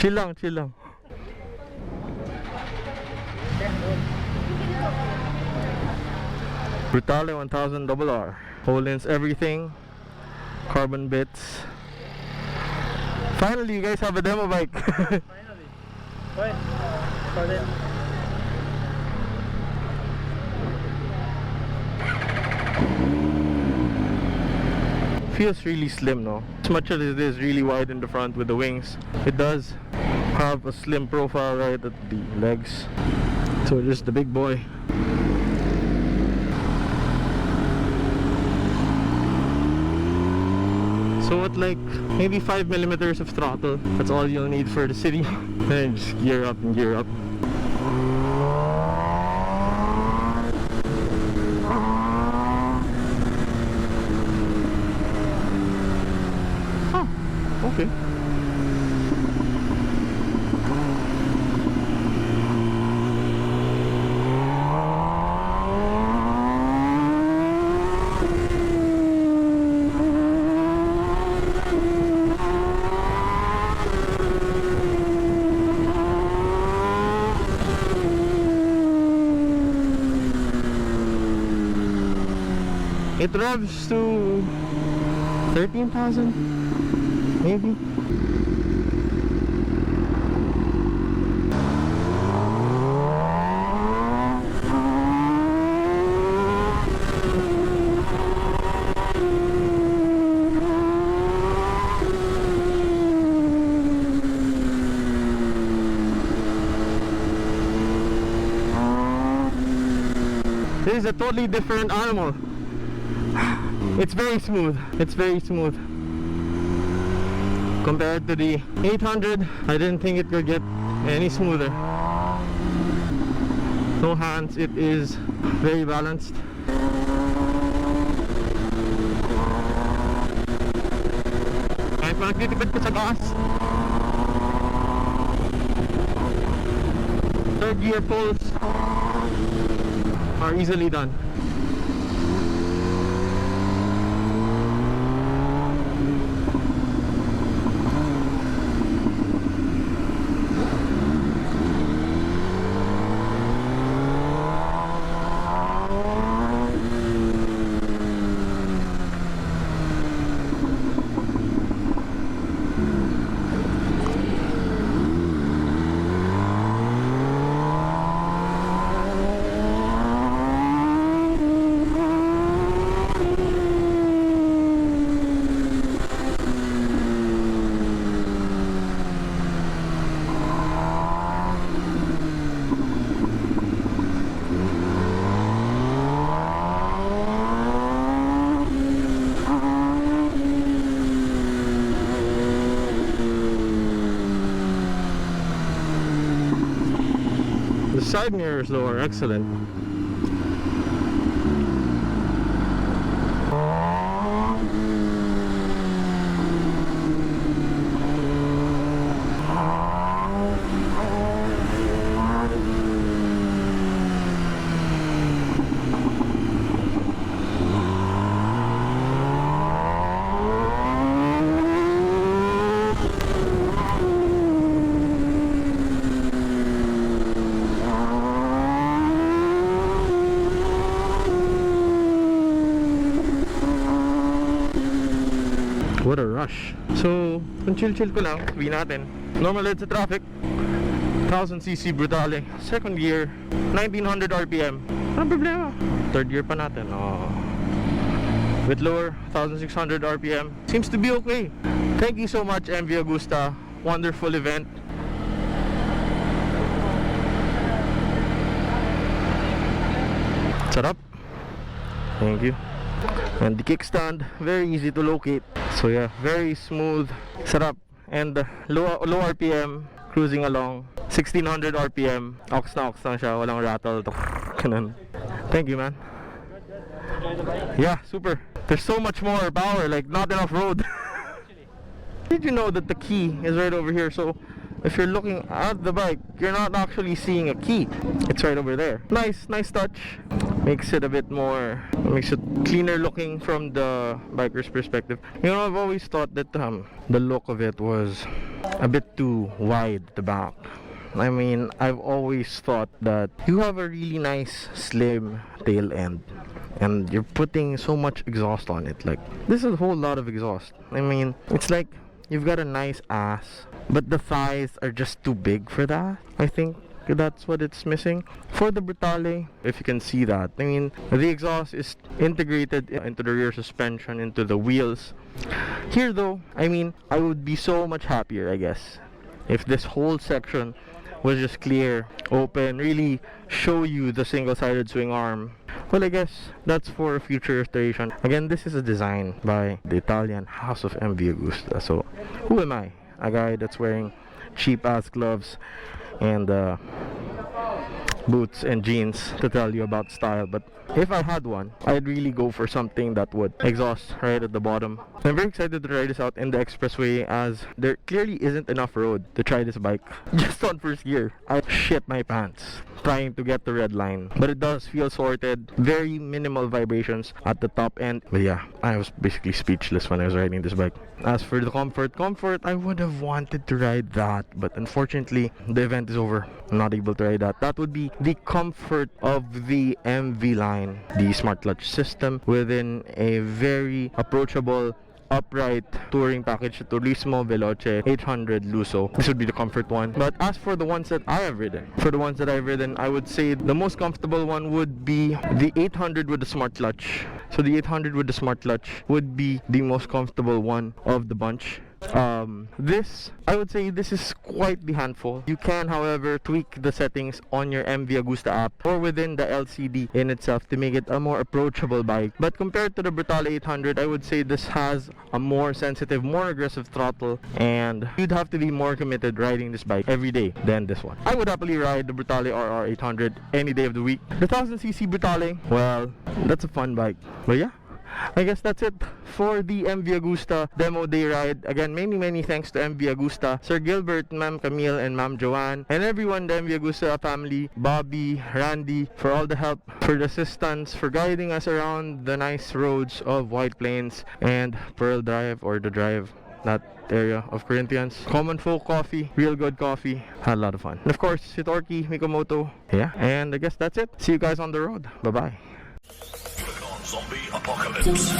Chill lang, chill lang. Brutale 1000 RR. Holds everything. Carbon bits. Finally, you guys have a demo bike. Finally. Wait. Started. Feels really slim, no? As much as it is really wide in the front with the wings, it does have a slim profile right at the legs. So just the big boy. So at like maybe 5 millimeters of throttle, that's all you'll need for the city. Then just gear up and gear up. Oh, okay. It revs to 13,000 maybe. This is a totally different animal. It's very smooth. It's very smooth. Compared to the 800, I didn't think it could get any smoother. No hands, it is very balanced. Kahit magtitipid ka sa gas, third gear pulls are easily done. The side mirrors though are excellent. What a rush. So, kung chill-chill ko lang, sabihin natin. Normal head sa traffic, 1000cc Brutale. Second gear, 1900 RPM. Anong problema? Third gear pa natin. Oh. With lower, 1600 RPM. Seems to be okay. Thank you so much, MV Agusta. Wonderful event. Sarap. Thank you. And the kickstand, very easy to locate. So yeah, very smooth, sarap, and low RPM, cruising along, 1600 RPM, aux na siya, walang rattle. Thank you, man. Yeah, super. There's so much more power, like not enough road. Did you know that the key is right over here? So if you're looking at the bike, you're not actually seeing a key. It's right over there. Nice touch. Makes it a bit more, makes it cleaner looking from the biker's perspective. You know, I've always thought that the look of it was a bit too wide at the back. I mean, I've always thought that you have a really nice slim tail end and you're putting so much exhaust on it. Like, this is a whole lot of exhaust. I mean, it's like you've got a nice ass, but the thighs are just too big for that. I think that's what it's missing. For the Brutale, if you can see that, I mean, the exhaust is integrated into the rear suspension, into the wheels. Here though, I mean, I would be so much happier, I guess, if this whole section was just clear, open, really show you the single-sided swing arm. Well, I guess that's for a future restoration. Again, this is a design by the Italian house of MV Agusta. So, who am I? A guy that's wearing cheap-ass gloves and boots and jeans to tell you about style. But if I had one, I'd really go for something that would exhaust right at the bottom. I'm very excited to try this out in the expressway, as there clearly isn't enough road to try this bike. Just on first gear, I shit my pants trying to get the red line, but it does feel sorted. Very minimal vibrations at the top end. But yeah, I was basically speechless when I was riding this bike. As for the comfort, I would have wanted to ride that, but unfortunately the event is over. I'm not able to ride that. That would be the comfort of the MV line, the smart clutch system within a very approachable upright touring package, Turismo Veloce 800 Lusso. This would be the comfort one. But as for the ones that I have ridden, I would say the most comfortable one would be the 800 with the smart clutch. So the 800 with the smart clutch would be the most comfortable one of the bunch. This, I would say this is quite the handful. You can, however, tweak the settings on your MV Agusta app or within the LCD in itself to make it a more approachable bike. But compared to the Brutale 800, I would say this has a more sensitive, more aggressive throttle, and you'd have to be more committed riding this bike every day than this one. I would happily ride the Brutale RR 800 any day of the week. The 1000cc Brutale, well, that's a fun bike. But yeah, I guess that's it for the MV Agusta demo day ride. Again, many thanks to MV Agusta, Sir Gilbert, Ma'am Camille, and Ma'am Joanne, and everyone, the MV Agusta family, Bobby, Randy, for all the help, for the assistance, for guiding us around the nice roads of White Plains and Pearl Drive, or the drive, that area of Corinthians. Common Folk Coffee, real good coffee. Had a lot of fun. And of course, Hitorki, Mikomoto. Yeah, and I guess that's it. See you guys on the road. Bye-bye. Zombie apocalypse.